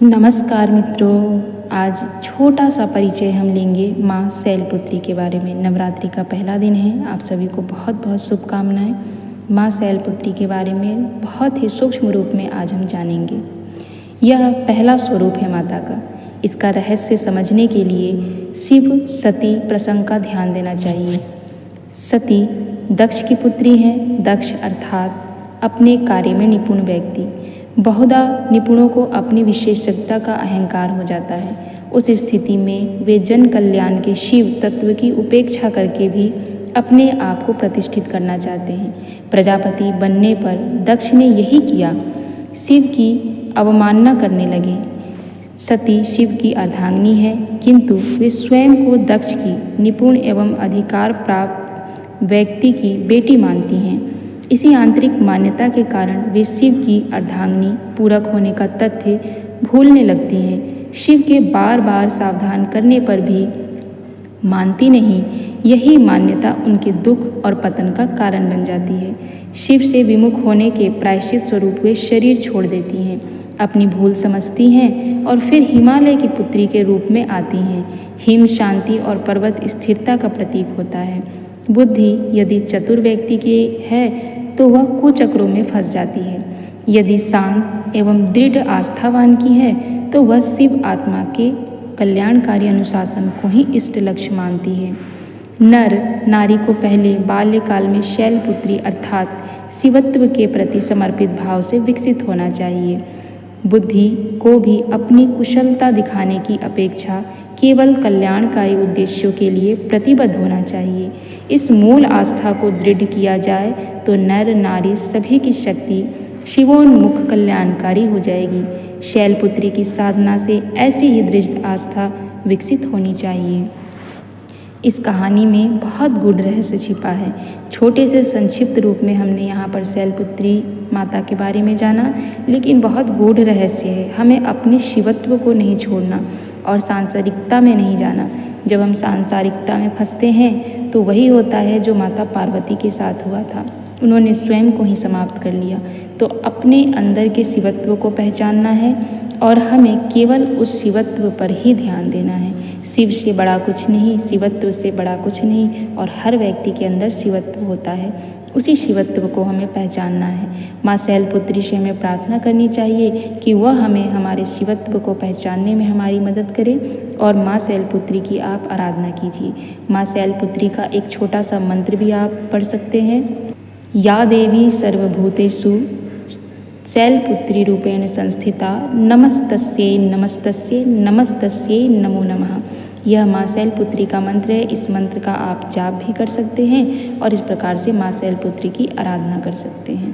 नमस्कार मित्रों, आज छोटा सा परिचय हम लेंगे माँ शैलपुत्री के बारे में। नवरात्रि का पहला दिन है, आप सभी को बहुत बहुत शुभकामनाएं। माँ शैलपुत्री के बारे में बहुत ही सूक्ष्म रूप में आज हम जानेंगे। यह पहला स्वरूप है माता का। इसका रहस्य समझने के लिए शिव सती प्रसंग का ध्यान देना चाहिए। सती दक्ष की पुत्री हैं। दक्ष अर्थात अपने कार्य में निपुण व्यक्ति। बहुधा निपुणों को अपनी विशेषज्ञता का अहंकार हो जाता है। उस स्थिति में वे जन कल्याण के शिव तत्व की उपेक्षा करके भी अपने आप को प्रतिष्ठित करना चाहते हैं। प्रजापति बनने पर दक्ष ने यही किया, शिव की अवमानना करने लगे। सती शिव की अर्धांगिनी है, किंतु वे स्वयं को दक्ष की निपुण एवं अधिकार प्राप्त व्यक्ति की बेटी मानती हैं। इसी आंतरिक मान्यता के कारण वे शिव की अर्धांगिनी पूरक होने का तथ्य भूलने लगती हैं। शिव के बार बार सावधान करने पर भी मानती नहीं। यही मान्यता उनके दुख और पतन का कारण बन जाती है। शिव से विमुख होने के प्रायश्चित स्वरूप वे शरीर छोड़ देती हैं, अपनी भूल समझती हैं और फिर हिमालय की पुत्री के रूप में आती हैं। हिम शांति और पर्वत स्थिरता का प्रतीक होता है। बुद्धि यदि चतुर व्यक्ति की है तो वह कुचक्रों में फंस जाती है। यदि शांत एवं दृढ़ आस्थावान की है तो वह शिव आत्मा के कल्याणकारी अनुशासन को ही इष्ट लक्ष्य मानती है। नर नारी को पहले बाल्यकाल में शैलपुत्री अर्थात शिवत्व के प्रति समर्पित भाव से विकसित होना चाहिए। बुद्धि को भी अपनी कुशलता दिखाने की अपेक्षा केवल कल्याणकारी उद्देश्यों के लिए प्रतिबद्ध होना चाहिए। इस मूल आस्था को दृढ़ किया जाए तो नर नारी सभी की शक्ति शिवोन्मुख कल्याणकारी हो जाएगी। शैलपुत्री की साधना से ऐसी ही दृढ़ आस्था विकसित होनी चाहिए। इस कहानी में बहुत गूढ़ रहस्य छिपा है। छोटे से संक्षिप्त रूप में हमने यहाँ पर शैलपुत्री माता के बारे में जाना, लेकिन बहुत गूढ़ रहस्य है। हमें अपने शिवत्व को नहीं छोड़ना और सांसारिकता में नहीं जाना। जब हम सांसारिकता में फंसते हैं तो वही होता है जो माता पार्वती के साथ हुआ था। उन्होंने स्वयं को ही समाप्त कर लिया। तो अपने अंदर के शिवत्व को पहचानना है और हमें केवल उस शिवत्व पर ही ध्यान देना है। शिव से बड़ा कुछ नहीं, शिवत्व से बड़ा कुछ नहीं, और हर व्यक्ति के अंदर शिवत्व होता है। उसी शिवत्व को हमें पहचानना है। माँ शैलपुत्री से हमें प्रार्थना करनी चाहिए कि वह हमें हमारे शिवत्व को पहचानने में हमारी मदद करे, और माँ शैलपुत्री की आप आराधना कीजिए। माँ शैलपुत्री का एक छोटा सा मंत्र भी आप पढ़ सकते हैं। या देवी सर्वभूतेषु शैलपुत्री रूपेण संस्थिता नमस्तस्यै नमस्तस्यै नमस्तस्यै नमो नमः। यह माँ शैलपुत्री का मंत्र है। इस मंत्र का आप जाप भी कर सकते हैं और इस प्रकार से माँ शैलपुत्री की आराधना कर सकते हैं।